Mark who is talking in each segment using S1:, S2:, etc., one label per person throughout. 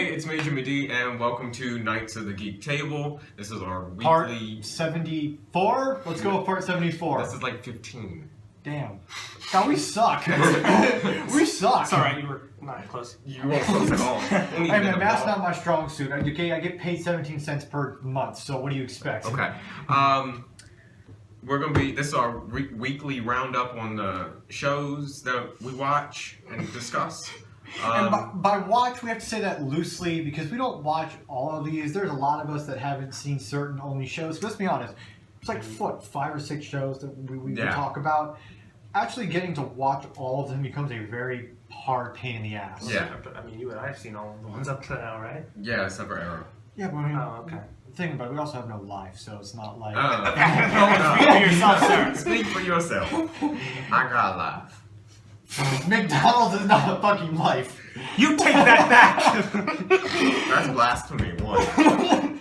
S1: Hey, it's me, Jimmy D, and welcome to Knights of the Geek Table. This is our weekly...
S2: Part 74? Let's go with part 74.
S1: This is like 15.
S2: Damn. God, we suck. We suck.
S3: It's alright, you were not close.
S1: You weren't close at all.
S2: Hey, man, math's not my strong suit. Okay, I get paid 17 cents per month, so what do you expect?
S1: Okay. This is our weekly roundup on the shows that we watch and discuss.
S2: And by watch, we have to say that loosely because we don't watch all of these. There's a lot of us that haven't seen certain only shows. Let's be honest. It's like, 5 or 6 shows that we talk about. Actually getting to watch all of them becomes a very hard pain in the ass.
S1: Yeah.
S3: But I mean, you and I have seen all of the ones up to now, right?
S1: Yeah, except for Arrow.
S2: Yeah, but I mean,
S3: okay.
S2: Think about it, we also have no life, so it's not like...
S3: Speak for yourself, sir.
S1: Speak for yourself. I got a life.
S2: McDonald's is not a fucking life.
S3: You take that back!
S1: That's blasphemy, one.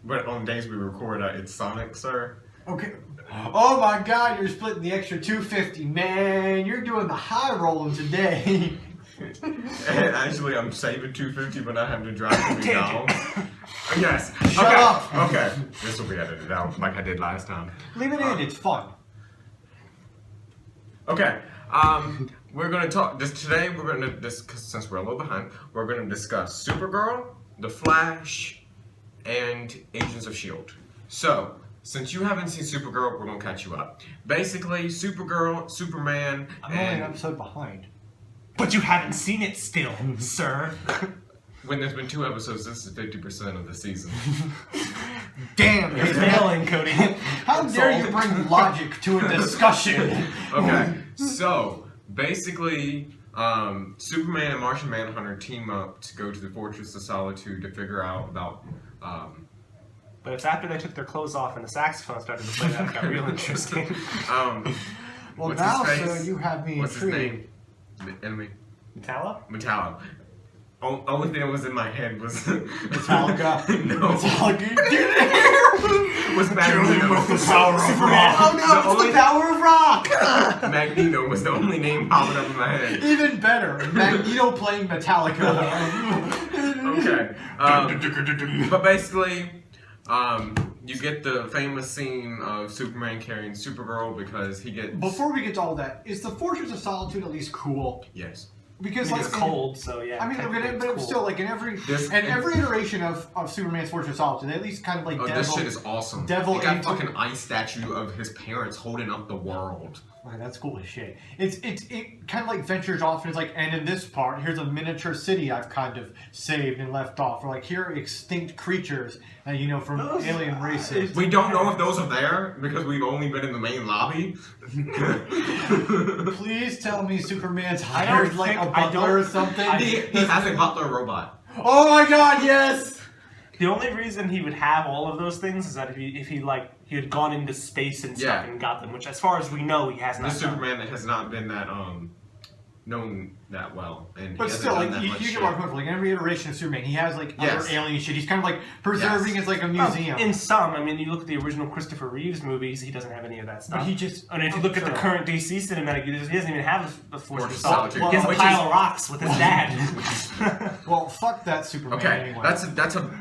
S1: But on days we record, it's Sonic, sir.
S2: Okay. Oh my god, you're splitting the extra $2.50, man. You're doing the high rolling today.
S1: Actually, I'm saving $2.50, but I have to drive to McDonald's. Yes.
S2: Shut up.
S1: Okay. This will be edited out like I did last time.
S2: Leave it in. It's fun.
S1: Okay. We're gonna talk. Today we're gonna discuss, since we're a little behind, we're gonna discuss Supergirl, The Flash, and Agents of SHEILD. So, since you haven't seen Supergirl, we're gonna catch you up. Basically, Supergirl, Superman,
S2: I'm only an episode behind.
S3: But you haven't seen it still, sir.
S1: When there's been 2 episodes, this is 50% of the season.
S2: Damn,
S3: You're failing, Cody.
S2: How dare you bring logic to a discussion?
S1: Okay, so basically, Superman and Martian Manhunter team up to go to the Fortress of Solitude to figure out about.
S3: But it's after they took their clothes off and the saxophone started to play that it got real interesting.
S2: Well,
S1: what's
S2: now,
S1: his face?
S2: sir, you have me
S1: What's his
S2: intrigued.
S1: name? The enemy.
S3: Metallo?
S1: Only thing that was in my head was
S2: Metallica.
S1: No.
S2: Metallica.
S1: Was Magneto.
S3: with the power of rock.
S2: Oh no, it's the power of rock.
S1: Magneto was the only name popping up in my head.
S2: Even better, Magneto playing Metallica.
S1: Okay. But basically, you get the famous scene of Superman carrying Supergirl because he gets.
S2: Before we get to all that, is the Fortress of Solitude at least cool?
S1: Yes.
S2: Because
S3: It's cold, so yeah.
S2: I mean,
S3: technically
S2: but
S3: it's
S2: still, like in every iteration of Superman's Fortress of Solitude, they at least kind of like.
S1: This shit is awesome.
S2: Devil
S1: they got
S2: into-
S1: fucking ice statue of his parents holding up the world.
S2: Right, that's cool as shit. It kind of like ventures off and it's like, and in this part, here's a miniature city I've kind of saved and left off. Or like, here are extinct creatures, from alien races.
S1: We don't know if those are there because we've only been in the main lobby.
S2: Please tell me Superman's hired like a butler or something.
S1: He has a butler robot.
S2: Oh my god, yes!
S3: The only reason he would have all of those things is that if he had gone into space and stuff and got them, which as far as we know he has not.
S1: This Superman has not been that known that well, and
S2: But still, like you get what I'm going for. Like in every iteration of Superman, he has like other alien shit. He's kind of like preserving as like a museum.
S3: In some, I mean, you look at the original Christopher Reeves movies, he doesn't have any of that stuff.
S2: But he just.
S3: And if you look at the current DC cinematic universe, he doesn't even have the Fortress of
S1: Solitude.
S3: Solitude. He has a pile of rocks with his dad.
S2: Well, fuck that Superman.
S1: Okay,
S2: anyway.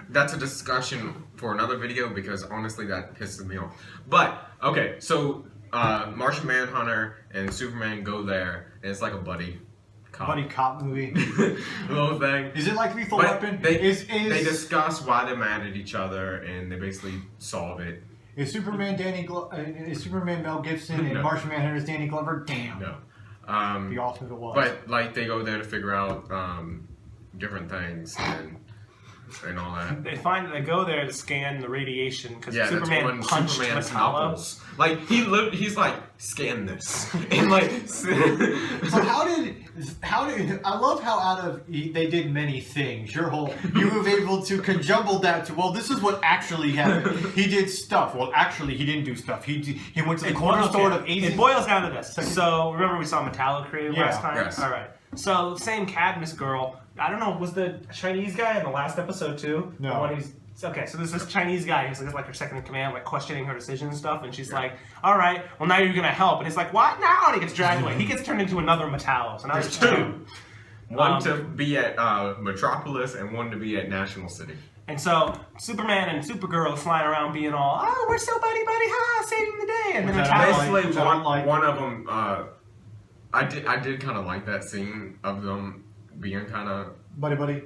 S1: that's a discussion for another video because honestly that pisses me off. But okay, so Martian Manhunter and Superman go there, and it's like a buddy
S2: cop movie.
S1: little thing.
S2: Is it like Lethal Weapon?
S1: They discuss why they're mad at each other, and they basically solve it.
S2: Is Superman is Superman Mel Gibson and Martian Manhunter is Danny Glover? Damn.
S1: No.
S2: It'd be awesome if it was.
S1: But like they go there to figure out different things and all that.
S3: They go there to scan the radiation because
S1: Yeah,
S3: Superman punched
S1: Superman's
S3: Metallo.
S1: knuckles. Like he's like, scan this, and like.
S2: So how did I love how out of they did many things. You were able to conjumble that to this is what actually happened. He did stuff. Well, actually he didn't do stuff. He went to the corner store of Asian.
S3: It boils down to this. So remember we saw Metallo created last time.
S1: Yes.
S3: All right. So same Cadmus girl. I don't know. Was the Chinese guy in the last episode too?
S2: No.
S3: The one okay, so there's this Chinese guy who's like her second in command, like questioning her decisions and stuff, and she's like, "All right, well now you're gonna help," and he's like, "What now?" And he gets dragged away. He gets turned into another Metallo. So now there's 2.
S1: One to be at Metropolis and one to be at National City.
S3: And so Superman and Supergirl are flying around being all, oh, we're so buddy, saving the day. And then
S1: Basically, one of them, I did kind of like that scene of them being kind of
S2: buddy.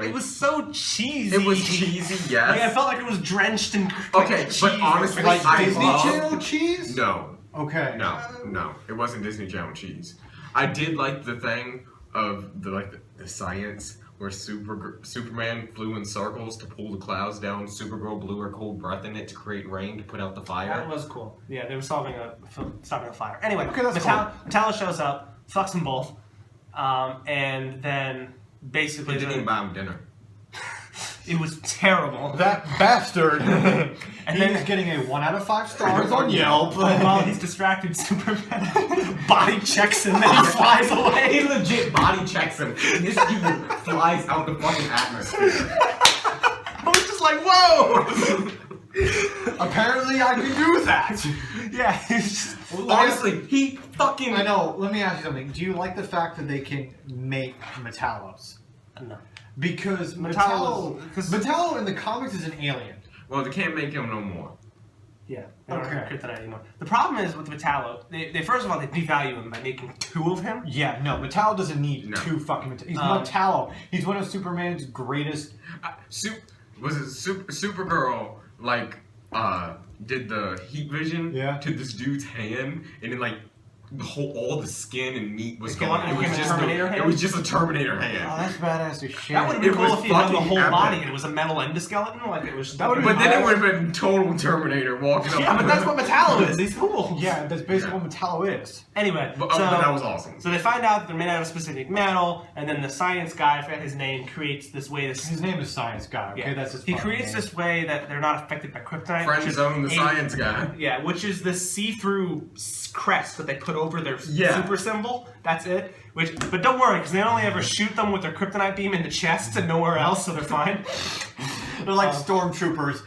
S3: It was so cheesy.
S1: It was cheesy, yes.
S3: Like, I felt like it was drenched in
S1: cheese. But honestly,
S2: like
S1: I
S2: Disney
S1: loved...
S2: Channel cheese?
S1: No.
S2: Okay.
S1: No. It wasn't Disney Channel cheese. I did like the thing of the science where Superman flew in circles to pull the clouds down. Supergirl blew her cold breath in it to create rain to put out the fire.
S3: That was cool. Yeah, they were stopping a fire. Anyway,
S2: okay, that's
S3: Metallo shows up, fucks them both, and then basically...
S1: He didn't even buy him dinner.
S3: It was terrible.
S2: That bastard.
S3: And then
S2: he's getting a 1 out of 5 stars on Yelp.
S3: While he's distracted, Superman body checks him and he flies away.
S1: He legit body checks him, and this dude flies out the fucking atmosphere.
S3: I was just like, whoa!
S2: Apparently I can do that.
S3: Yeah, he's just...
S1: Honestly, he fucking...
S2: I know, let me ask you something. Do you like the fact that they can make Metallos?
S3: No.
S2: Because Metallo in the comics is an alien.
S1: Well, they can't make him no more.
S3: Yeah, they don't have kryptonite anymore. The problem is with Metallo, they first of all, they devalue him by making 2 of him.
S2: Yeah, no, Metallo doesn't need 2 fucking He's Metallo. He's one of Superman's greatest...
S1: Supergirl, like, did the heat vision to this dude's hand, and then, like, all the skin and meat was gone. It was just a Terminator hand.
S2: Oh, that's badass as shit.
S3: That would have been cool if he had the whole body and it was a metal endoskeleton. Like it was.
S1: But then it would have been total Terminator walking up.
S3: Yeah, but that's what Metallo is. He's cool.
S2: Yeah, that's basically what Metallo is.
S3: Anyway,
S1: but that was awesome.
S3: So they find out that they're made out of specific metal, and then the science guy, I forget his name, creates this way.
S2: His name is Science Guy. Okay, that's his.
S3: He creates this way that they're not affected by kryptonite.
S1: Friend zone the science guy.
S3: Yeah, which is this see-through crest that they put over their super symbol. That's it. But don't worry, because they only ever shoot them with their kryptonite beam in the chest and nowhere else, so they're fine.
S2: They're like stormtroopers.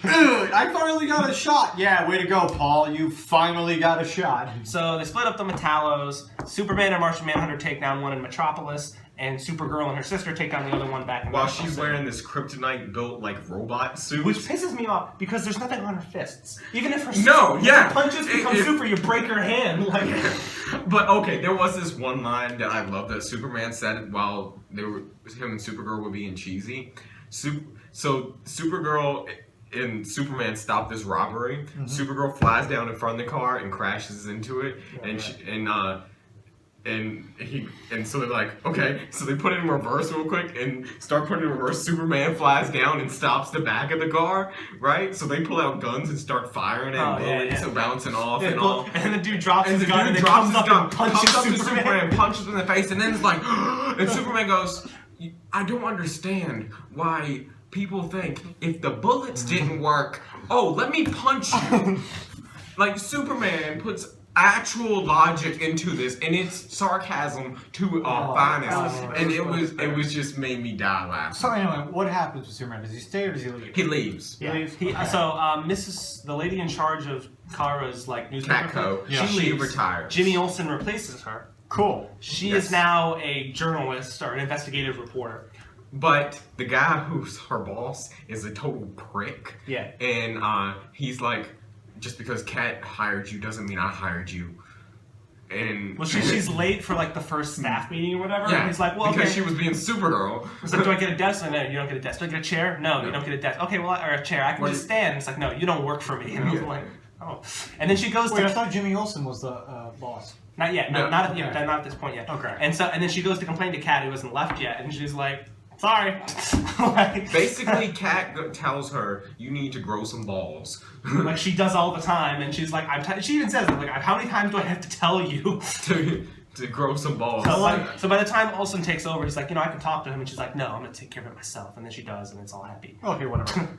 S2: I finally got a shot. Yeah, way to go, Paul. You finally got a shot.
S3: So they split up the Metallos. Superman and Martian Manhunter take down one in Metropolis, and Supergirl and her sister take down the other one back in
S1: While she's wearing this kryptonite-built, like, robot suit.
S3: Which pisses me off, because there's nothing on her fists. Even if her punches become super, you break her hand. Like.
S1: But, okay, there was this one line that I love that Superman said while him and Supergirl were being cheesy. So Supergirl and Superman stop this robbery. Mm-hmm. Supergirl flies down in front of the car and crashes into it. And so they're like, okay, so they put it in reverse real quick and start putting it in reverse. Superman flies down and stops the back of the car, right? So they pull out guns and start firing it, and bullets are bouncing off and all.
S3: And then the dude drops his gun and then comes up and punches
S1: Superman, punches him in the face, and then it's like, and Superman goes, I don't understand why people think if the bullets didn't work, oh, let me punch you. Like, Superman puts actual logic into this, and it's sarcasm to finest, and it was just made me die laughing.
S2: So anyway, what happens with Superman? Does he stay or does he leave?
S1: He leaves.
S3: Yeah. So Mrs. the lady in charge of Kara's like newspaper,
S1: Catco, she retires.
S3: Jimmy Olsen replaces her.
S2: Cool.
S3: She is now a journalist or an investigative reporter.
S1: But the guy who's her boss is a total prick.
S3: Yeah.
S1: And he's like, just because Kat hired you doesn't mean I hired you. And
S3: well, she's late for like the first staff meeting or whatever.
S1: Yeah,
S3: and he's like, well,
S1: because she was being Supergirl.
S3: He's like, do I get a desk? No, you don't get a desk. Do I get a chair? No, you don't get a desk. Okay, well, or a chair. I can just stand. It's like, no, you don't work for me. And I was like, oh. And then she goes
S2: I thought Jimmy Olsen was the boss.
S3: Not yet. No, not at this point yet.
S2: Okay.
S3: And then she goes to complain to Kat, who hasn't left yet, and she's like, sorry.
S1: Basically, Kat tells her, you need to grow some balls.
S3: Like she does all the time, and she's like, she even says, like, how many times do I have to tell you?
S1: to grow some balls.
S3: So by the time Olsen takes over, he's like, I can talk to him, and she's like, no, I'm going to take care of it myself. And then she does, and it's all happy.
S2: Okay, whatever.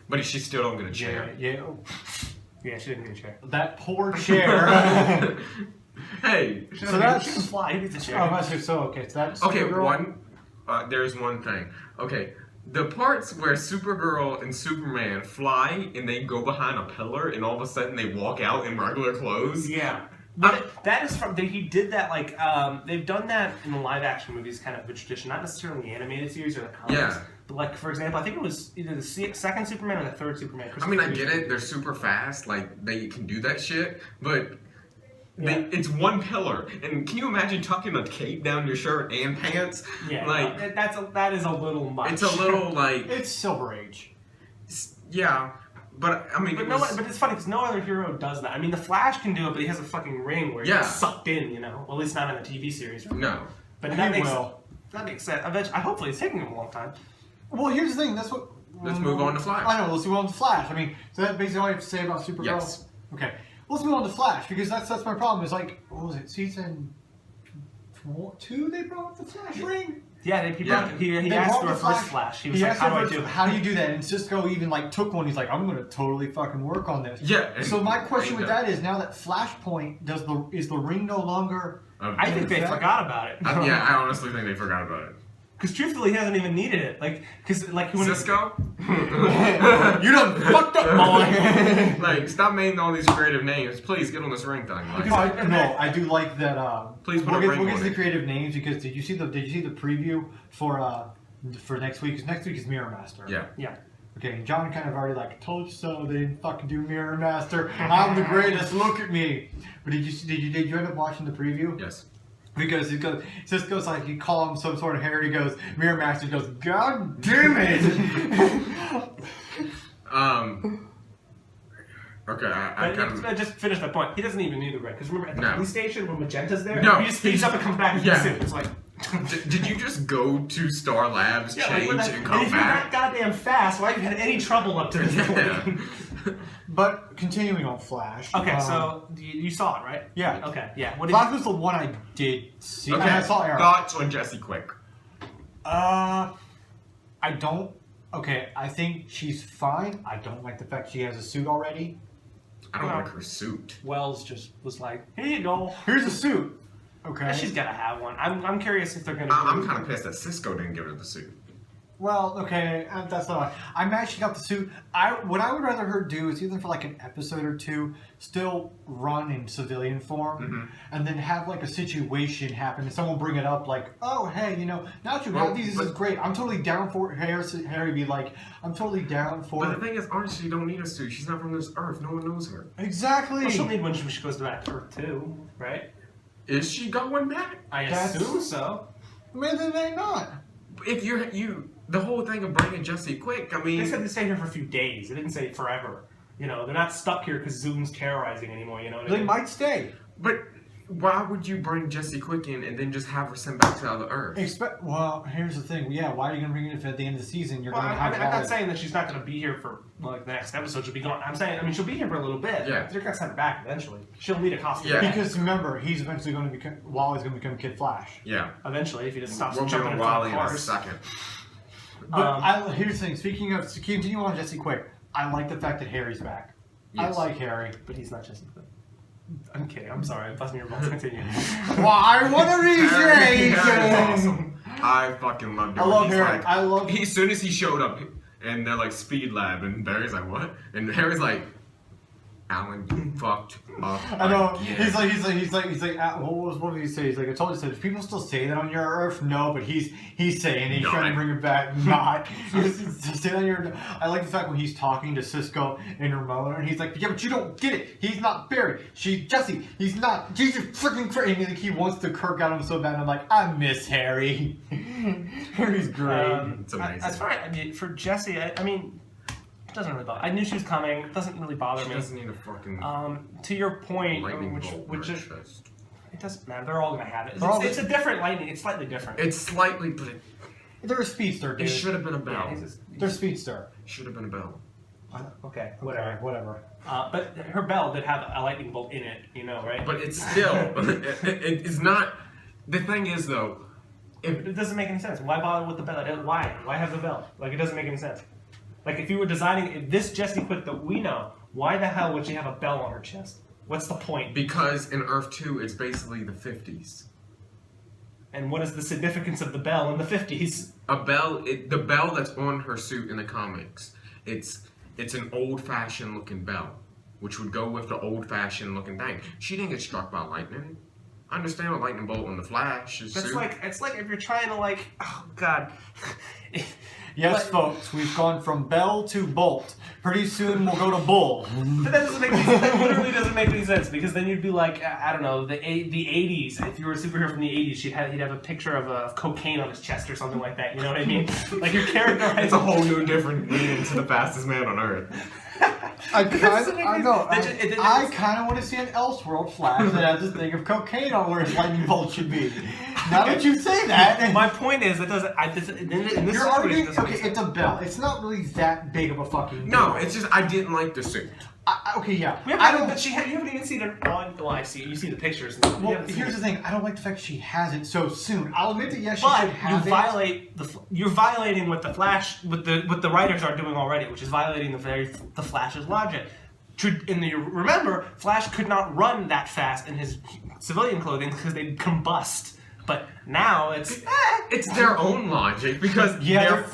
S1: But she still don't get a chair.
S3: Yeah, she didn't get a chair.
S2: That poor chair.
S1: Hey.
S3: She can fly. Who needs a chair?
S2: Oh, okay, so that's
S1: okay, there's one thing. Okay, the parts where Supergirl and Superman fly and they go behind a pillar and all of a sudden they walk out in regular clothes.
S3: Yeah. But that is from he did that like they've done that in the live action movies, kind of a tradition, not necessarily the animated series or the comics.
S1: Yeah.
S3: But like for example, I think it was either the second Superman or the third Superman.
S1: I mean, I get it. They're super fast. Like they can do that shit, but. It's one pillar, and can you imagine tucking a cape down your shirt and pants?
S3: Yeah,
S1: like
S3: that is a little much.
S1: It's a little like
S2: it's Silver Age.
S1: Yeah, but I mean,
S3: but it's funny because no other hero does that. I mean, the Flash can do it, but he has a fucking ring where he gets sucked in. You know, well, at least not in the TV series.
S1: No,
S3: but that makes sense. Eventually, hopefully, it's taking him a long time.
S2: Well, here's the thing. That's what.
S1: Let's move on to Flash.
S2: I know. Let's move on to Flash. I mean, so that's basically all you have to say about Supergirl.
S1: Yes.
S2: Okay. Let's move on to Flash because that's my problem. Is like, what was it? Season 2? They brought up the Flash ring.
S3: Yeah, he asked for a first Flash. He was like,
S2: how do you do that? And Cisco even like took one. He's like, I'm gonna totally fucking work on this.
S1: Yeah.
S2: So my question with that is, now that Flashpoint is the ring no longer?
S3: I think they forgot about it.
S1: Yeah, I honestly think they forgot about it.
S3: Because truthfully, he hasn't even needed it. When
S1: Cisco?
S2: You done fucked up, boy.
S1: Like, stop making all these creative names. Please get on this ring thing. Like,
S2: I do like that.
S1: Please put a ring on it.
S2: We'll get to the creative names because did you see the preview for next week? Because next week is Mirror Master.
S1: Yeah.
S3: Yeah.
S2: Okay, and John kind of already like told you so. They didn't fucking do Mirror Master. I'm the greatest. Look at me. But did you end up watching the preview?
S1: Yes.
S2: Because Cisco's like, you call him some sort of hair, he goes, Mirror Master goes, God damn it!
S1: Okay, I kind of...
S3: Just finish that point. He doesn't even need the red. Because remember, at the police station when Magenta's there,
S1: no,
S3: he just speeds up and comes back and gets it. It's like...
S1: Did you just go to Star Labs, change, and come
S3: back? If you're that goddamn fast, why have you had any trouble up to this point?
S2: But continuing on Flash.
S3: Okay, so you saw it, right?
S2: Yeah.
S3: Okay, yeah.
S2: Flash was the one I did see.
S1: Okay,
S2: I saw Arrow.
S1: Thoughts on Jessie Quick?
S2: I don't. Okay, I think she's fine. I don't like the fact she has a suit already.
S1: I don't like her suit.
S3: Wells just was like, here you go.
S2: Here's a suit. Okay.
S3: Yeah, she's gotta have one. I'm curious if they're gonna.
S1: I'm kind of pissed that Cisco didn't give her the suit.
S2: Well, okay, that's not. I'm mad she got the suit. What I would rather her do is either for like an episode or two, still run in civilian form, and then have like a situation happen, and someone bring it up, like, oh, hey, now that you have these, this is great. I'm totally down for Harry be like, I'm totally down for.
S1: But the thing is, honestly, you don't need a suit. She's not from this Earth. No one knows her.
S2: Exactly.
S3: Well, she'll need one when she goes back to Earth too, right?
S1: Is she going back?
S3: I assume so.
S2: Maybe they're not.
S1: If the whole thing of bringing Jessie Quick, I mean...
S3: They said they stayed here for a few days. They didn't say forever. They're not stuck here because Zoom's terrorizing anymore, you know what I mean?
S2: They might stay.
S1: But why would you bring Jessie Quick in and then just have her sent back to other Earth?
S2: Well, here's the thing. Yeah, why are you going to bring it if at the end of the season you're going to have...
S3: I'm not saying that she's not going to be here for, like, the next episode. She'll be gone. I'm saying, she'll be here for a little bit.
S1: Yeah.
S3: They're going to send her back eventually. She'll need a costume.
S1: Yeah.
S2: Because remember, he's eventually going to become... Wally's going to become Kid Flash.
S1: Yeah.
S3: Eventually, if he doesn't stop
S1: We'll
S3: jumping
S1: be
S3: in
S1: on Wally in a
S3: cars.
S1: second.
S2: But here's the thing. Speaking of... Continue on Jessie Quick. I like the fact that Harry's back.
S1: Yes.
S2: I like Harry.
S3: But he's not Jessie Quick. I'm kidding. I'm sorry. I'm busting your balls. Continue.
S2: Well, I want to
S1: Harry's
S2: reshape.
S1: awesome. I fucking loved it.
S2: I love Harry.
S1: Like,
S2: I love...
S1: As soon as he showed up, and they're like, Speed Lab, and Barry's like, what? And Harry's like, Alan, you fucked up.
S2: I know.
S1: Again.
S2: He's like. What did he say? He's like, I told you. Said, people still say that on your Earth. No, but he's saying it. He's trying to bring it back. Not. He's saying on your. I like the fact when he's talking to Cisco and her mother, and he's like, yeah, but you don't get it. He's not Barry. She's Jessie. He's not. She's just freaking crazy. And he wants to Kirk out him so bad. And I'm like, I miss Harry. Harry's great.
S1: It's amazing.
S3: As far as, for Jessie, I mean. It doesn't really bother. I knew she was coming. It doesn't really bother me.
S1: She doesn't need a fucking
S3: to your point,
S1: lightning bolt
S3: which
S1: in
S3: is,
S1: her chest.
S3: it doesn't matter. They're all gonna have it. It's a different lightning. It's slightly different.
S1: It's slightly, but
S2: They're a speedster, dude.
S1: it should have been a bell.
S3: Yeah,
S2: They're speedster.
S1: Should have been a bell.
S3: Okay,
S2: Whatever.
S3: but her bell did have a lightning bolt in it, right?
S1: But it's still, it's not. The thing is, though,
S3: It doesn't make any sense. Why bother with the bell? Why? Why have the bell? Like, it doesn't make any sense. Like, if you were designing this Jessie Quick that we know, why the hell would she have a bell on her chest? What's the point?
S1: Because in Earth 2, it's basically the 50s.
S3: And what is the significance of the bell in the 50s?
S1: A bell, the bell that's on her suit in the comics, it's an old-fashioned looking bell which would go with the old-fashioned looking thing. She didn't get struck by lightning. I understand a lightning bolt on the Flash.
S3: That's like, it's like if you're trying to like, oh god.
S2: Yes, folks, we've gone from Bell to Bolt. Pretty soon we'll go to Bull.
S3: But that doesn't make any sense. That literally doesn't make any sense, because then you'd be like, I don't know, the 80s. If you were a superhero from the 80s, he'd have a picture of cocaine on his chest or something like that. You know what I mean? Like your character.
S1: It's a whole new different meaning to the fastest man on Earth.
S2: I kind of want to see an Elseworld Flash that has this thing of cocaine on where his lightning bolt should be. Now that you say that,
S3: my point is, it doesn't. In this
S2: you're arguing.
S3: situation,
S2: Okay, it's a Bell. It's not really that big of a fucking.
S1: No, it's just I didn't like the suit.
S2: Okay, yeah.
S3: I don't. But you haven't even seen it on. Well, I see. You see the pictures.
S2: Well, here's the thing. I don't like the fact she has it so soon. I'll admit that yes, she
S3: but
S2: should have
S3: you're violating what the Flash, what the writers are doing already, which is violating the Flash's logic. Remember, Flash could not run that fast in his civilian clothing because they'd combust. But now it's
S1: their own logic because their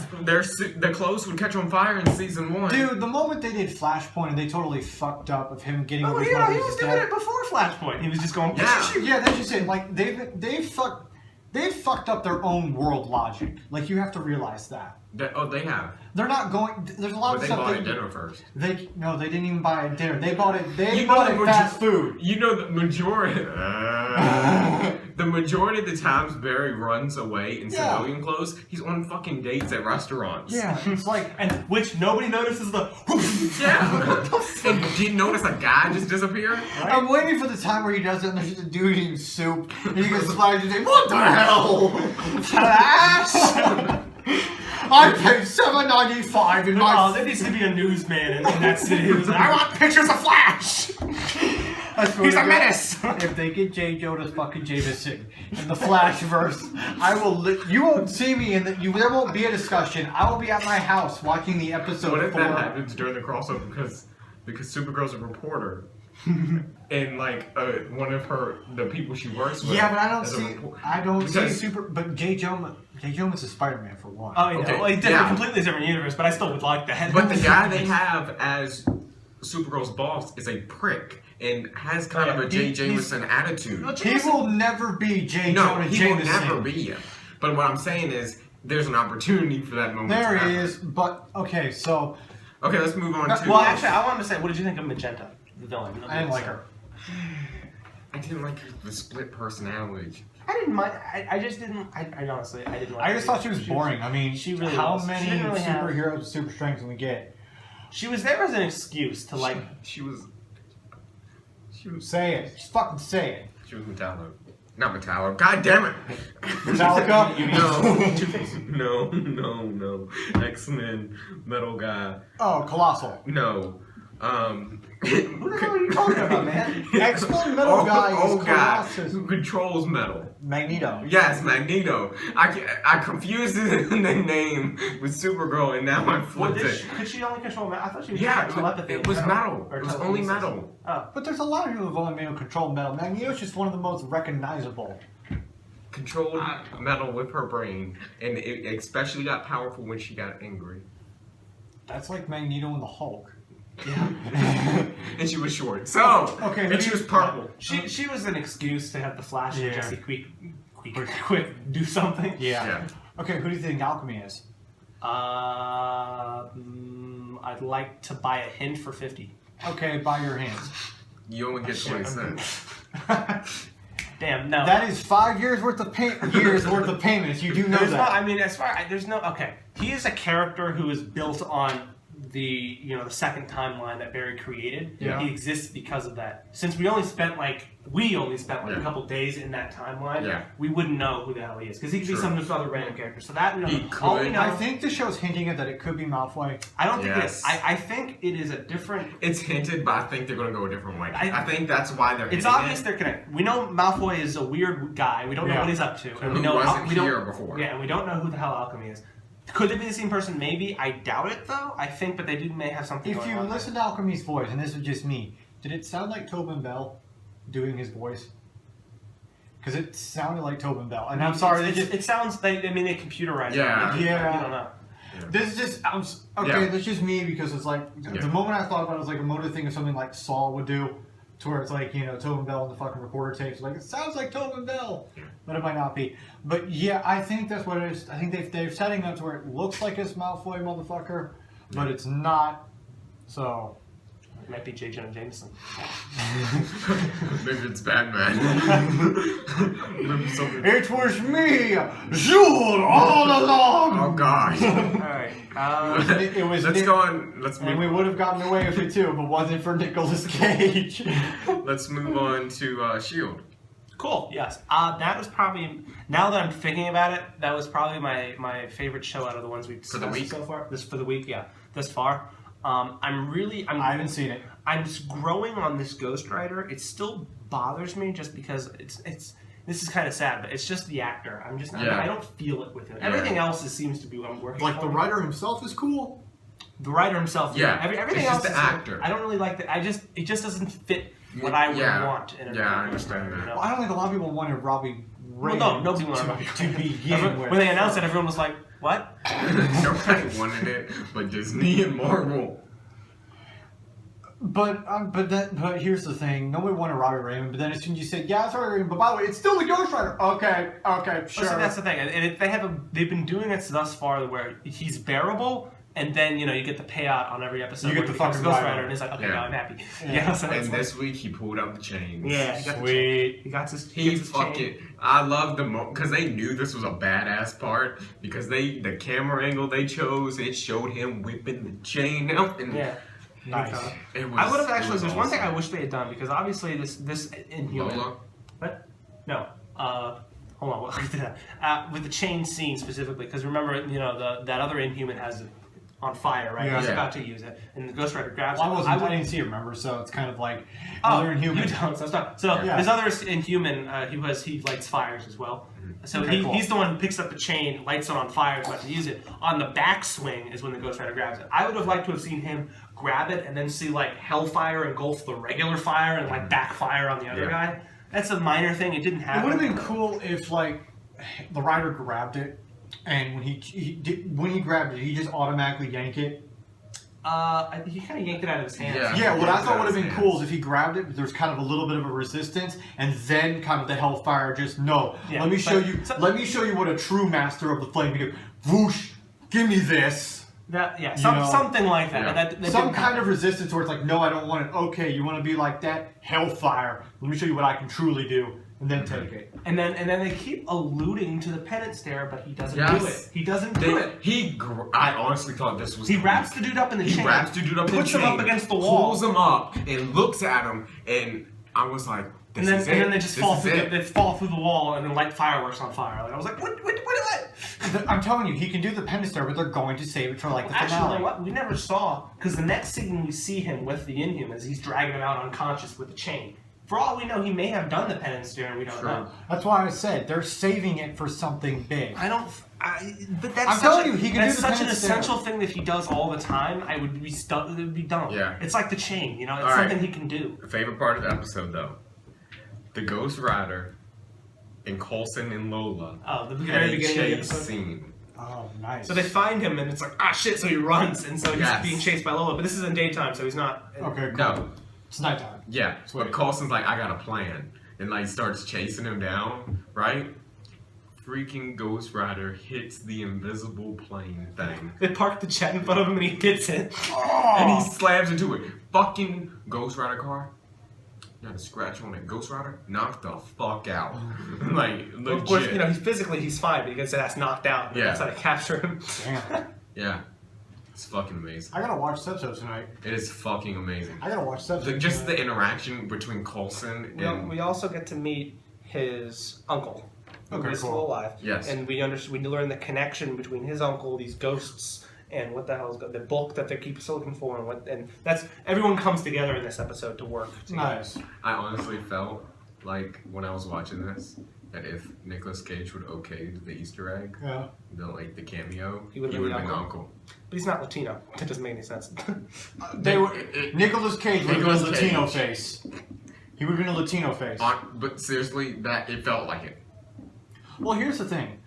S1: clothes would catch on fire in season 1.
S2: Dude, the moment they did Flashpoint, they totally fucked up of him getting.
S3: Oh,
S2: over
S3: he was doing it before Flashpoint. He was just going.
S2: Yeah, that's just it. Like they've fucked up their own world logic. Like you have to realize that.
S1: They have.
S2: They're not going. There's a lot of
S1: they
S2: stuff.
S1: Bought it dinner first.
S2: They didn't even buy it dinner. They bought it. They bought it fast food.
S1: You know the majority. The majority of the times Barry runs away in civilian clothes, he's on fucking dates at restaurants.
S2: Yeah, it's like,
S3: and which nobody notices the.
S1: Yeah. And do you notice a guy just disappear?
S2: Right? I'm waiting for the time where he does it and there's just a dude eating soup and he gets flagged and say, "What the hell? Flash!" I paid $7.95 in my.
S3: Oh, there needs to be a newsman in that city who's like, I want pictures of Flash! He's a menace!
S2: If they get J. Jonah fucking Jameson in the Flashverse, I will. You won't see me in the. There won't be a discussion. I will be at my house watching the episode.
S1: What if
S2: 4.
S1: that happens during the crossover because Supergirl's a reporter? And like one of the people she works with.
S2: Yeah, but I don't see super. But J. Jonah is Spider-Man for one.
S3: Oh yeah,
S1: okay.
S3: Well, a completely different universe, but I still would like that.
S1: But the guy they have as Supergirl's boss is a prick and has kind of a J. Jameson attitude.
S2: He will never be J. Jonah Jameson.
S1: He will never be. But what I'm saying is, there's an opportunity for that moment.
S2: There is, but okay, so.
S1: Okay, let's move on to.
S3: Well, actually, I wanted to say, what did you think of Magenta, the villain?
S2: I didn't like her.
S1: I didn't like the split personality.
S3: I didn't mind. I just didn't. I honestly, I didn't like her.
S2: I just thought she was boring. I mean,
S3: she really
S2: how
S3: was.
S2: many superheroes with super strength can we get?
S3: She was there as an excuse to like.
S1: She was.
S2: Say it. Just fucking say it.
S1: She was Metallo. Not Metallo. God damn it.
S2: Metallica?
S1: No. X-Men, Metal Guy.
S2: Oh, Colossal.
S1: No.
S3: Who the hell are you talking about, man?
S2: X-Men Metal Guy is Colossus.
S1: Who controls metal.
S2: Magneto.
S1: Yes, Magneto. I confused the name with Supergirl, and now I flipped it.
S3: Could she only control metal? I thought she was telepathy.
S1: It was metal. It was only metal.
S3: Oh.
S2: But there's a lot of people who've only been able to control metal. Magneto's just one of the most recognizable.
S1: Controlled metal with her brain, and it especially got powerful when she got angry.
S2: That's like Magneto and the Hulk.
S3: Yeah.
S1: And she was short. So,
S2: okay,
S1: and she was purple.
S3: She was an excuse to have the Flash and Jesse quick do something.
S2: Yeah. Okay, who do you think Alchemy is?
S3: I'd like to buy a hint for 50.
S2: Okay, by your hands.
S1: You only get 20 cents.
S3: Damn, no.
S2: That is 5 years worth of payments. You do know
S3: there's
S2: that.
S3: No, I mean, there's no. Okay, he is a character who is built on the second timeline that Barry created.
S2: Yeah.
S3: He exists because of that. Since we only spent a couple days in that timeline, we wouldn't know who the hell he is because he could be some other random character. So that all we know.
S2: I think the show's hinting at that it could be Malfoy.
S3: I don't think it is. I think it is a different.
S1: It's hinted, but I think they're going to go a different way. I think that's why they're.
S3: It's obvious they're connected. We know Malfoy is a weird guy. We don't know what he's up to, and we know
S1: wasn't here before.
S3: Yeah, and we don't know who the hell Alchemy is. Could they be the same person? Maybe. I doubt it, though. I think, but they may have something.
S2: If you listen to Alchemy's voice, and this is just me, did it sound like Tobin Bell doing his voice? Because it sounded like Tobin Bell, and I'm sorry,
S3: it sounds. They computerized it.
S1: Yeah.
S3: I don't know.
S2: This is just
S1: Yeah.
S2: That's just me because it's like the moment I thought about it was like a motive thing of something like Saul would do, to where it's like Tobin Bell and the fucking recorder tapes. Like it sounds like Tobin Bell, but it might not be. But yeah, I think that's what it is. I think they're setting up to where it looks like it's Malfoy, motherfucker, but it's not. So.
S3: It might be J. Jonah Jameson.
S1: Maybe it's Batman. Maybe something.
S2: It was me, Jules, all along.
S1: Oh gosh.
S3: Alright.
S2: It was
S1: Let's go on. Let's move.
S2: And we would have gotten away with it too, if it wasn't for Nicolas Cage.
S1: Let's move on to SHEILD.
S3: Cool. Yes. That was probably, now that I'm thinking about it, that was probably my favorite show out of the ones we've discussed
S1: For the week?
S3: so far. For the week, yeah. Thus far. I
S2: haven't seen it.
S3: I'm just growing on this Ghost Rider. It still bothers me just because it's this is kind of sad, but it's just the actor. I don't feel it with him. Everything else seems to be I'm working
S2: Like
S3: for.
S2: the writer himself is cool.
S3: The writer himself, everything
S1: it's
S3: else
S1: just the actor.
S3: I don't really like that. It just doesn't fit what I would want in a
S1: I understand that.
S2: Well, I don't think a lot of people wanted Robbie Ray.
S3: Well, no, nobody wanted Robbie
S2: to begin with.
S3: When they announced it, everyone was like, "What?"
S1: Nobody wanted it, but Disney and Marvel.
S2: But here's the thing: nobody wanted Robbie Raymond. But then as soon as you said, "Yeah, it's Robbie Raymond," but by the way, it's still the Ghost Rider. Okay, sure.
S3: So that's the thing, and they've been doing it thus far where he's bearable, and then you get the payout on every episode.
S2: You get
S3: where
S2: the
S3: he becomes
S2: fucking
S3: Ghost
S2: Rider.
S3: Rider, and he's like, "Okay, now I'm happy."
S2: Yeah.
S3: So
S1: And this week he pulled out the chains.
S3: yeah, he got
S2: Sweet.
S3: the chain. He got his.
S1: He
S3: gets his
S1: fucking.
S3: chain.
S1: I love because they knew this was a badass part because the camera angle they chose, it showed him whipping the chain out and
S2: Nice.
S1: it was.
S3: I would have actually.
S1: it was
S3: There's one thing I
S1: awesome.
S3: wish they had done because obviously this Inhuman.
S1: Lola?
S3: What? No. Hold on. We'll get to that. With the chain scene specifically, because remember, that other Inhuman has it on fire, right?
S2: Yeah.
S3: He's
S1: Yeah.
S3: about to use it, and the Ghost Rider grabs
S2: Well,
S3: it.
S2: I didn't see it, remember? So it's kind of like
S3: Oh,
S2: other Inhuman.
S3: you don't. So stop. So
S2: Yeah.
S3: this other Inhuman, he lights fires as well. So
S2: Okay, cool.
S3: he's the one who picks up the chain, lights it on fire, is about to use it. On the backswing is when the Ghost Rider grabs it. I would have liked to have seen him grab it and then see like Hellfire engulf the regular fire and like backfire on the other guy. That's a minor thing. It didn't
S2: It
S3: happen.
S2: would have been cool if like the Rider grabbed it, and when he grabbed it, he just automatically yanked it.
S3: He kind of yanked it out of his hands.
S1: Yeah.
S2: Yeah, what I thought would have been
S1: Hands.
S2: cool is if he grabbed it, but there's kind of a little bit of a resistance, and then kind of the Hellfire just
S3: Yeah,
S2: let me show
S3: but-
S2: you. Let me show you what a true master of the flame can do. Whoosh! Give me this.
S3: Something like that.
S1: Yeah.
S3: That
S2: Some
S3: didn't
S2: kind
S3: happen.
S2: of resistance where it's like, no, I don't want it. Okay, you want to be like that? Hellfire. Let me show you what I can truly do, and then take it.
S3: And then they keep alluding to the penance stare, but he doesn't do
S1: Yes.
S3: it. He doesn't do it.
S1: I honestly thought this was.
S3: He wraps the dude up in the chain.
S1: He wraps the dude up in the
S3: puts him
S1: chain,
S3: up against the wall,
S1: pulls him up, and looks at him, and I was like,
S3: and
S1: "This is it.
S3: then they just
S1: This
S3: fall
S1: is
S3: through.
S1: it."
S3: They fall through the wall and then light fireworks on fire. Like, I was like, what?
S2: I'm telling you, he can do the penance there, but they're going to save it for like the finale.
S3: Actually, you know what? We never saw because the next scene we see him with the Inhumans, he's dragging him out unconscious with a chain. For all we know, he may have done the penance stare, and we don't know.
S2: That's why I said they're saving it for something big.
S3: But that's
S2: I'm telling you, he can
S3: that's
S2: do the
S3: such an
S2: penance stare.
S3: essential thing that he does all the time. It would be dumb.
S1: Yeah.
S3: It's like the chain, It's
S1: All
S3: something
S1: right.
S3: he can do.
S1: Favorite part of the episode though, the Ghost Rider, and Coulson and Lola.
S3: Oh, the
S1: had
S3: very
S1: a
S3: beginning of the
S1: chase
S3: episode.
S1: scene.
S2: Oh, nice.
S3: So they find him, and it's like, shit, so he runs, and so he's
S1: Yes.
S3: being chased by Lola, but this is in daytime, so he's not...
S2: Okay, cool.
S1: No,
S2: It's nighttime.
S1: yeah,
S2: Sweet.
S1: but Coulson's like, I got a plan, and like starts chasing him down, right? Freaking Ghost Rider hits the invisible plane thing.
S3: They park the jet in front of him, and he hits it.
S1: And he slams into it. Fucking Ghost Rider car. Not a scratch on it. Ghost Rider, knocked the fuck out. Like, legit.
S3: Of course, he's fine, but he gets his ass knocked out.
S1: Yeah.
S3: That's how to capture him.
S2: Damn.
S1: Yeah. It's fucking amazing.
S2: I gotta watch this episode tonight.
S1: It is fucking amazing.
S2: I gotta watch this episode
S1: Just
S2: tonight.
S1: the interaction between Coulson and...
S3: We also get to meet his uncle, who
S2: Okay,
S3: is
S2: cool.
S3: still alive.
S1: Yes.
S3: And we learn the connection between his uncle, these ghosts, and what the hell is the book that they keep looking for, and that's everyone comes together in this episode to work together.
S2: Nice.
S1: I honestly felt like when I was watching this, that if Nicolas Cage would okay the Easter egg,
S2: Yeah.
S1: the cameo,
S3: He
S1: he
S3: would've
S1: would
S3: been
S1: have
S3: the
S1: been the
S3: uncle.
S1: uncle.
S3: But he's not Latino. That doesn't make any sense.
S2: They were Nicolas Cage would have been a
S1: Nicolas
S2: Latino
S1: Cage.
S2: face. He would have been a Latino face.
S1: But seriously, it felt like it.
S2: Well, here's the thing.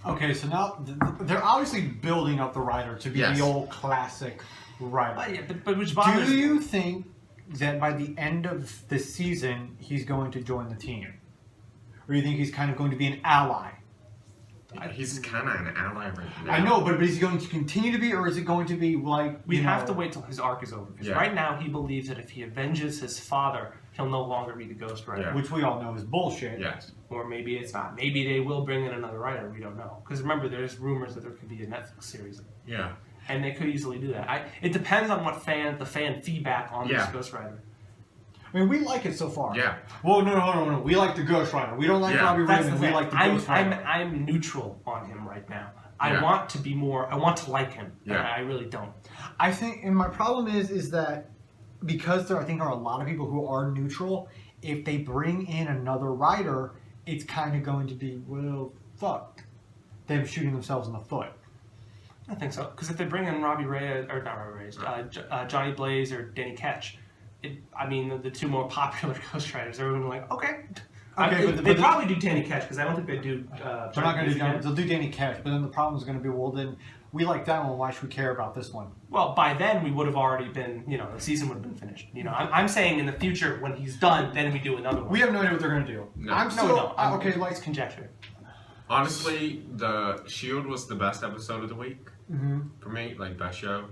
S2: Okay, so now they're obviously building up the writer to be
S1: Yes.
S2: the old classic writer.
S3: But, yeah, but which bothers
S2: Do
S3: me.
S2: you think that by the end of this season he's going to join the team, or do you think he's kind of going to be an ally?
S1: He's kind of an ally right now.
S2: I know, but is he going to continue to be, or is it going to be like
S3: We have to wait till his arc is over. Because
S1: Yeah.
S3: right now he believes that if he avenges his father, he'll no longer be the Ghost Rider.
S1: Yeah.
S2: which we all know is bullshit.
S1: Yes.
S3: Or maybe it's not. Maybe they will bring in another writer. We don't know. Because remember, there's rumors that there could be a Netflix series.
S1: Yeah.
S3: And they could easily do that. It depends on what the fan feedback on this
S1: Yeah.
S3: Ghost Rider.
S2: I mean, we like it so far.
S1: Yeah.
S2: Well, no. We like the Ghost Rider. We don't like
S1: Yeah.
S2: Robbie
S3: That's the
S2: Raymond. We
S3: thing.
S2: like the Ghost Rider.
S3: I'm neutral on him right now. I
S1: Yeah.
S3: want to be more. I want to like him.
S1: Yeah.
S3: And I really don't.
S2: I think, and my problem is that because there, I think, are a lot of people who are neutral. If they bring in another writer, it's kind of going to be, well, fuck, them shooting themselves in the foot.
S3: I think so. Because if they bring in Robbie Reyes, or not Robbie Reyes, Johnny Blaze or Danny Ketch, the two more popular Ghost Riders, everyone will be like, okay. They probably do Danny Ketch because I don't think they do.
S2: They're not going to do Danny. They'll do Danny Ketch, but then the problem is going to be, well, then we like that one. Why should we care about this one?
S3: Well, by then we would have already been, the season would have been finished. I'm saying in the future when he's done, then we do another one.
S2: We have no idea what they're going to do.
S1: No.
S2: I'm
S3: no,
S2: still,
S3: we don't.
S2: okay, like
S3: It's conjecture.
S1: Honestly, the SHEILD was the best episode of the week
S2: Mhm.
S1: for me, like best show.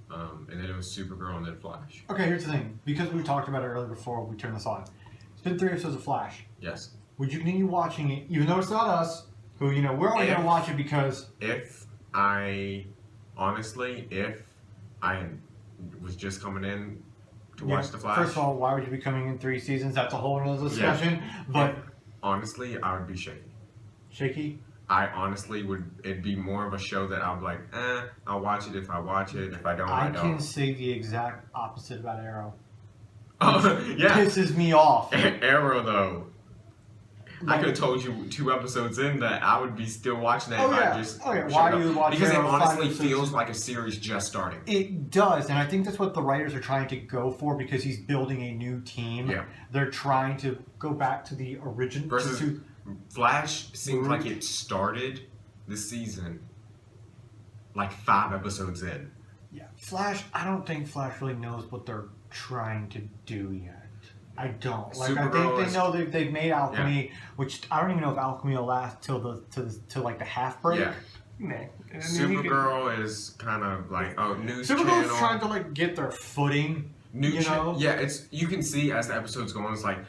S1: And then it was Supergirl and then Flash.
S2: Okay, here's the thing. Because we talked about it earlier before we turned this on. It's been 3 episodes of Flash.
S1: Yes.
S2: Would you continue watching it, even though it's not us, who, we're only going to watch it because...
S1: If I was just coming in to watch the Flash,
S2: First of all, why would you be coming in 3 seasons? That's a whole other discussion. But
S1: honestly, I would be shaky.
S2: shaky.
S1: I honestly would. It'd be more of a show that I'm like, I'll watch it if I watch it. If I don't, I
S2: I
S1: don't.
S2: can say the exact opposite about Arrow.
S1: Oh, yeah.
S2: Pisses me off.
S1: Arrow though. I could have told you 2 episodes in that I would be still watching that
S2: Oh,
S1: if
S2: yeah.
S1: I just.
S2: Oh, yeah.
S1: showed
S2: Why
S1: up.
S2: do you watch
S1: Because
S2: Arrow
S1: it
S2: 5
S1: honestly
S2: episodes?
S1: feels like a series just starting.
S2: It does, and I think that's what the writers are trying to go for because he's building a new team.
S1: Yeah.
S2: They're trying to go back to the original.
S1: Versus Flash seems
S2: Mhm.
S1: like it started this season like 5 episodes in.
S2: Yeah, Flash. I don't think Flash really knows what they're trying to do yet. I don't. Like, I
S1: Supergirl
S2: think
S1: is-
S2: they know they've made Alchemy, which I don't even know if Alchemy will last till like the half break.
S1: Yeah.
S3: Nah.
S1: Supergirl is kind of like news
S2: Supergirl's
S1: channel.
S2: trying to like get their footing.
S1: Yeah, it's you can see as the episode's going, it's like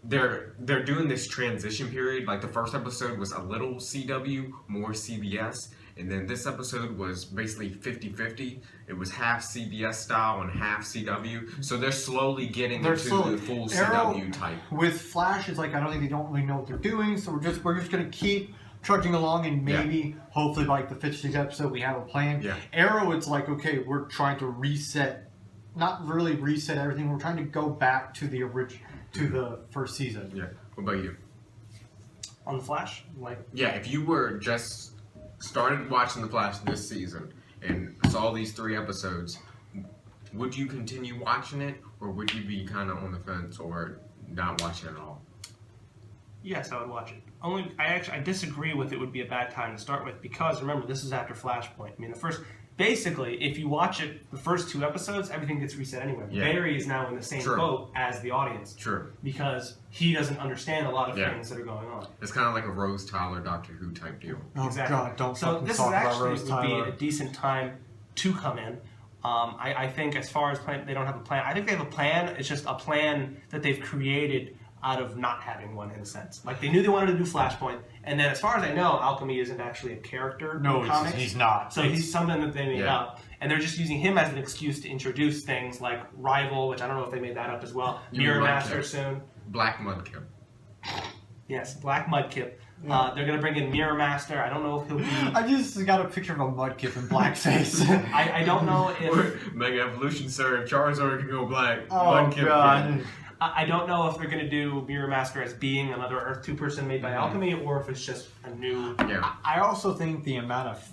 S1: they're doing this transition period. Like the first episode was a little CW, more CBS, and then this episode was basically 50-50. It was half CBS style and half CW. So they're slowly getting into the full CW type.
S2: With Flash, it's like I don't think they don't really know what they're doing, so we're just gonna keep trudging along and maybe hopefully by like the 50th episode we have a plan.
S1: Yeah.
S2: Arrow, it's like okay, we're trying to reset, not really reset everything. We're trying to go back to the the first season.
S1: Yeah. What about you?
S3: On the Flash,
S1: Yeah, if you were just started watching The Flash this season and saw these 3 episodes, would you continue watching it, or would you be kind of on the fence or not watch it at all?
S3: yes, I would watch it. I disagree with it would be a bad time to start with because remember this is after Flashpoint. I mean basically if you watch it the first 2 episodes everything gets reset anyway.
S1: Yeah.
S3: Barry is now in the same boat as the audience.
S1: True.
S3: Because he doesn't understand a lot of things that are going on.
S1: It's kind of like a Rose Tyler Doctor Who type deal.
S2: Oh
S3: Exactly.
S2: God, don't
S3: So
S2: fucking
S3: this
S2: talk
S3: is
S2: about
S3: actually
S2: Rose
S3: would
S2: Tyler.
S3: be a decent time to come in. I think as far as they don't have a plan. I think they have a plan. It's just a plan that they've created out of not having one in a sense. Like they knew they wanted to do Flashpoint, and then as far as I know, Alchemy isn't actually a character in
S2: No,
S3: the comics.
S2: he's not.
S3: So he's something that they made up, and they're just using him as an excuse to introduce things like Rival, which I don't know if they made that up as well. Mirror Master soon.
S1: Black Mudkip.
S3: Yes, Black Mudkip. They're gonna bring in Mirror Master. I don't know if he'll be.
S2: I just got a picture of a Mudkip in blackface.
S3: I don't know if.
S1: Mega Evolution, sir. Charizard can go black.
S2: Oh
S1: Mudkip
S2: God.
S1: can.
S3: I don't know if they're going to do Mirror Master as being another Earth 2 person made by Alchemy, or if it's just a new.
S1: Yeah.
S2: I also think the amount of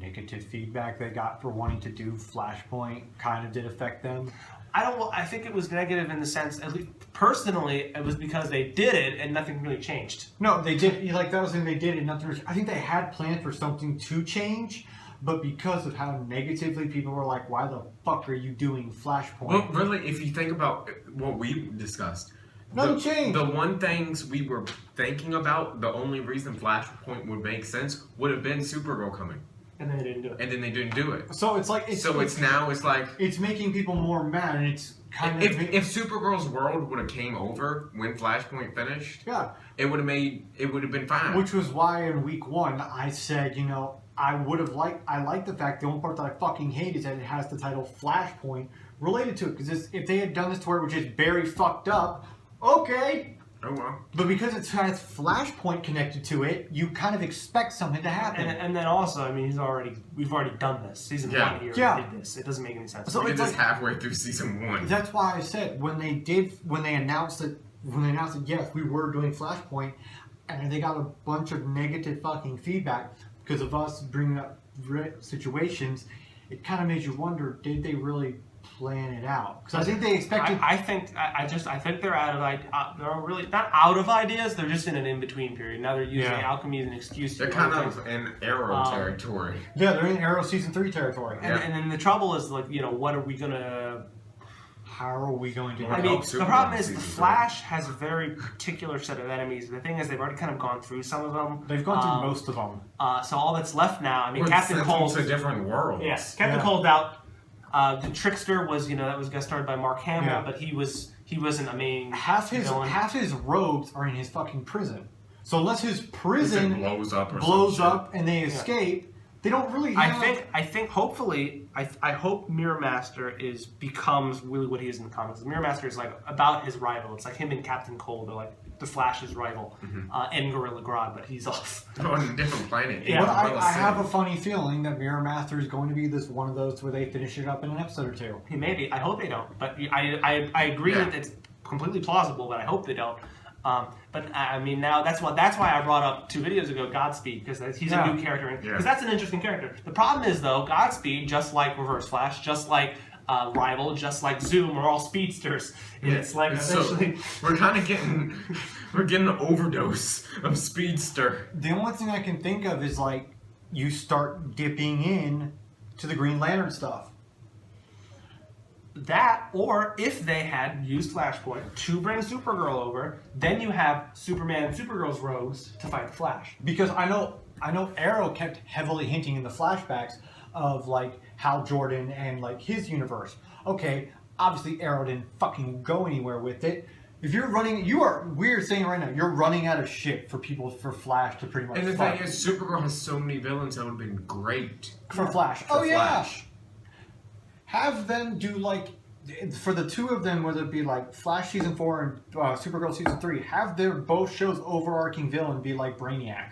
S2: negative feedback they got for wanting to do Flashpoint kind of did affect them.
S3: I think it was negative in the sense, at least personally, it was because they did it and nothing really changed.
S2: No, they did. Like that was when they did it. Nothing. I think they had plans for something to change, but because of how negatively people were like, "Why the fuck are you doing Flashpoint?"
S1: Well, really, if you think about what we discussed,
S2: nothing changed.
S1: The one things we were thinking about, the only reason Flashpoint would make sense would have been Supergirl coming.
S3: And then they didn't do it.
S1: And then they didn't do it.
S2: So it's like
S1: it's like
S2: it's making people more mad, and it's kind of
S1: if Supergirl's world would have came over when Flashpoint finished,
S2: yeah,
S1: it would have been fine.
S2: Which was why in week 1 I said, you know, I like the fact the only part that I fucking hate is that it has the title Flashpoint related to it, because if they had done this to where it was just very fucked up, okay.
S1: Oh well.
S2: But because it has Flashpoint connected to it, you kind of expect something to happen.
S3: And then also, I mean, we've already done this. Season 1 here did this. It doesn't make any sense.
S2: So
S1: We did
S2: it's
S1: this
S2: like,
S1: halfway through season 1.
S2: that's why I said when they announced that yes, we were doing Flashpoint, and they got a bunch of negative fucking feedback because of us bringing up situations, it kind of made you wonder, did they really plan it out? Because I think they expected.
S3: I think they're out of they're really not out of ideas. They're just in an in between period. Now they're using alchemy as an excuse.
S1: They're kind of in Arrow territory.
S2: Yeah, they're in Arrow season 3 territory.
S3: And then the trouble is, like, you know, what are we gonna?
S2: How are we going to?
S3: I mean, the problem is the Flash has a very particular set of enemies. The thing is, they've already kind of gone through some of them.
S2: They've gone through most of them.
S3: So all that's left now. I mean,
S1: We're
S3: Captain
S1: sent
S3: Cold.
S1: to different worlds.
S3: Yes, Captain Cold out. The Trickster was, you know, that was guest starred by Mark Hamill, but he wasn't a main
S2: half his robes are in his fucking prison. So unless his prison blows up and they escape, they don't really have...
S3: I think hopefully I hope Mirror Master becomes really what he is in the comics. The Mirror Master is like about his rival. It's like him and Captain Cold are like the Flash's rival, and Gorilla Grodd, but he's off
S1: on a different planet.
S2: Yeah, but I have a funny feeling that Mirror Master is going to be one of those where they finish it up in an episode or 2.
S3: He may be. I hope they don't. But I agree that it's completely plausible, but I hope they don't. But I mean, now that's why I brought up 2 videos ago Godspeed, because he's a new character, because that's an interesting character. The problem is, though, Godspeed, just like Reverse Flash, just like Rival, just like Zoom, are all speedsters. And it's like essentially
S1: we're kind of getting an overdose of speedster.
S2: The only thing I can think of is like you start dipping in to the Green Lantern stuff.
S3: That, or if they had used Flashpoint to bring Supergirl over, then you have Superman and Supergirl's rogues to fight the Flash.
S2: Because I know Arrow kept heavily hinting in the flashbacks of like Hal Jordan and like his universe. Okay, obviously Arrow didn't fucking go anywhere with it. If you're running, we're saying right now, you're running out of shit for Flash to pretty much
S1: And the
S2: fight.
S1: thing is, Supergirl has so many villains that would have been great.
S2: For Flash.
S1: Flash.
S2: Have them do like, for the 2 of them, whether it be like Flash season 4 and Supergirl season 3, have their both shows overarching villain be like Brainiac.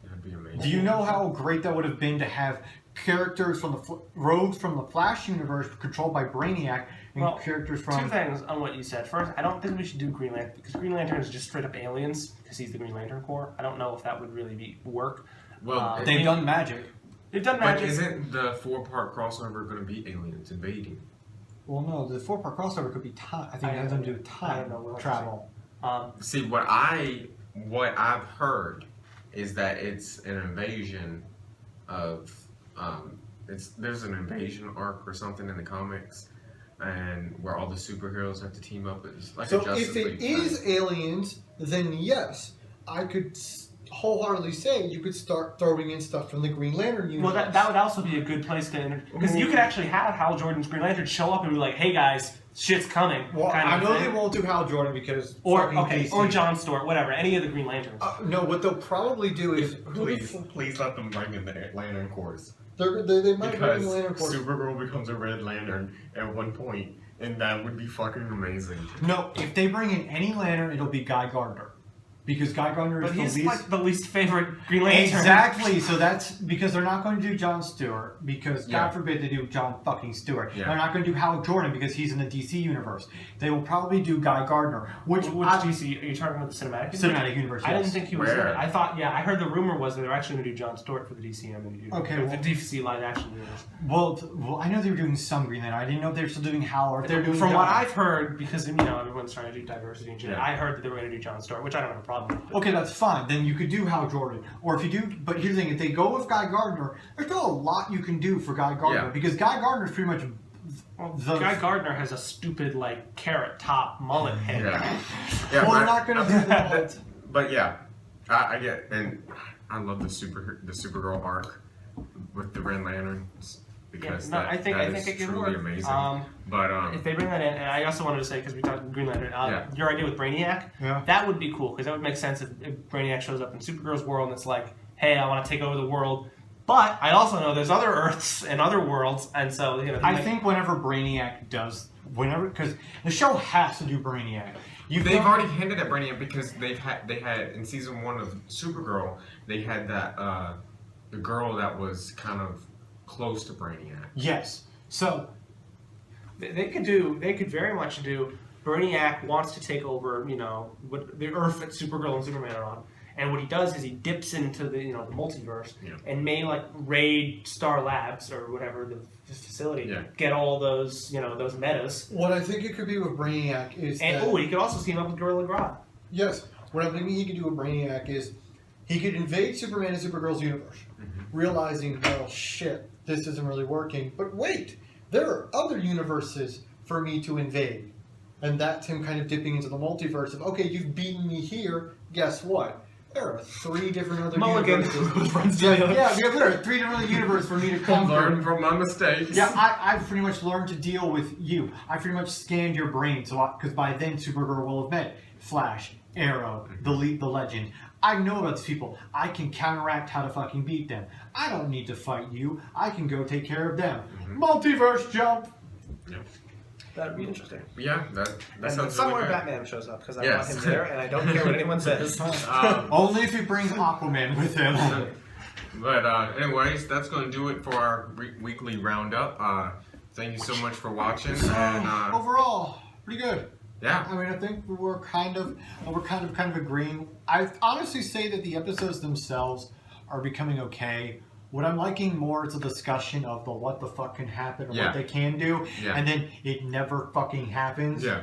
S1: That'd be amazing.
S2: Do you know how great that would have been to have characters from the rogues from the Flash universe controlled by Brainiac and characters from...
S3: 2 things on what you said. First, I don't think we should do Green Lantern, because Green Lantern is just straight up aliens, because he's the Green Lantern Corps. I don't know if that would really work.
S1: Well,
S2: they've done magic.
S3: They've done
S1: but
S3: magic.
S1: Isn't the 4-part crossover going to be aliens invading?
S2: Well, no, the 4-part crossover could be time. I think it has something to do with time travel.
S1: See, what I've heard is that it's an invasion of there's an invasion arc or something in the comics, and where all the superheroes have to team up. It's like
S2: so
S1: a Justice
S2: if
S1: League
S2: it is aliens, then yes, I could wholeheartedly say you could start throwing in stuff from the Green Lantern universe.
S3: Well, that would also be a good place to enter, because you could actually have Hal Jordan's Green Lantern show up and be like, "Hey guys, shit's coming."
S2: Well, I know they won't do Hal Jordan because
S3: or John Stewart, whatever, any of the Green Lanterns.
S2: No, what they'll probably do is
S1: please let them bring in the Lantern Corps.
S2: They might bring
S1: because
S2: the Lantern Corps.
S1: Supergirl becomes a Red Lantern at one point, and that would be fucking amazing.
S2: No, if they bring in any Lantern, it'll be Guy Gardner. Because Guy Gardner is
S3: But
S2: the
S3: he's
S2: least...
S3: like the least favorite Green Lantern.
S2: Exactly, so that's because they're not going to do Jon Stewart, because
S1: Yeah.
S2: God forbid they do John fucking Stewart.
S1: Yeah.
S2: They're not going to do Hal Jordan because he's in the DC universe. They will probably do Guy Gardner, which
S3: DC? Are you talking about the cinematic universe?
S2: Cinematic universe,
S3: I
S2: yes.
S3: didn't think he was in
S1: Where?
S3: it. I thought, yeah, I heard the rumor was that they were actually going to do Jon Stewart for the DCM.
S2: Okay,
S3: the
S2: well-
S3: DC live action universe.
S2: Well, I know they were doing some Green Lantern. I didn't know if they were still doing Hal or if they were doing
S3: From what
S2: John.
S3: I've heard, because everyone's trying to do diversity and shit,
S1: Yeah.
S3: I heard that they were going to do Jon Stewart, which I don't have a problem with.
S2: Okay, that's fine. Then you could do Hal Jordan. Or if you do, but here's the thing, if they go with Guy Gardner, there's still a lot you can do for Guy Gardner.
S1: Yeah.
S2: Because Guy Gardner is pretty much
S3: Guy Gardner has a stupid, like, carrot top mullet head.
S1: Yeah,
S2: well, they're
S1: but-
S2: not going to do that.
S1: But yeah, I get, and I love the Supergirl arc with the Green Lanterns because
S3: Yeah, no,
S1: that,
S3: I think
S1: is
S3: it can
S1: truly
S3: work.
S1: amazing. But
S3: If they bring that in, and I also wanted to say, because we talked Green Lantern,
S1: Yeah.
S3: your idea with Brainiac,
S2: Yeah.
S3: that would be cool, because that would make sense if Brainiac shows up in Supergirl's world and it's like, hey, I want to take over the world. But I also know there's other Earths and other worlds, and so,
S2: I think whenever Brainiac does, because the show has to do Brainiac.
S1: they've already hinted at Brainiac because they had in season 1 of Supergirl, they had that the girl that was kind of close to Brainiac.
S2: Yes. So
S3: they could very much do Brainiac wants to take over, what the Earth that Supergirl and Superman are on. And what he does is he dips into the the multiverse and may like raid Star Labs or whatever the facility, get all those those metas.
S2: what I think it could be with Brainiac is
S3: And
S2: that,
S3: he could also team up with Gorilla Grodd.
S2: yes, what I'm thinking he could do with Brainiac is he could invade Superman and Supergirl's universe, realizing, well, shit, this isn't really working. But wait, there are other universes for me to invade. And that's him kind of dipping into the multiverse of, okay, you've beaten me here, guess what? There are 3 different other
S3: Mulligan
S2: universes.
S3: runs to the other.
S2: Yeah, there are 3 different universes for me to
S1: Learn
S2: conquer.
S1: from my mistakes.
S2: Yeah, I've pretty much learned to deal with you. I pretty much scanned your brain, because by then Supergirl will have met Flash, Arrow, the Legend. I know about these people. I can counteract how to fucking beat them. I don't need to fight you. I can go take care of them. Multiverse jump.
S1: Yep.
S3: That'd be interesting.
S1: Yeah, that
S3: And
S1: sounds
S3: somewhere
S1: really good.
S3: Batman shows up because I
S1: Yes.
S3: want him there, and I don't care what anyone says.
S2: Only if he brings Aquaman with him.
S1: But anyways, that's going to do it for our weekly roundup. Thank you so much for watching. And
S2: Overall, pretty good.
S1: yeah,
S2: I mean, I think we're kind of agreeing. I honestly say that the episodes themselves are becoming okay. What I'm liking more is a discussion of the what the fuck can happen or what they can do, and then it never fucking happens.
S1: yeah.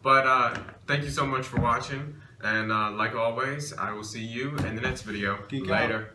S1: But thank you so much for watching, and like always, I will see you in the next video.
S2: Geek out.
S1: Later.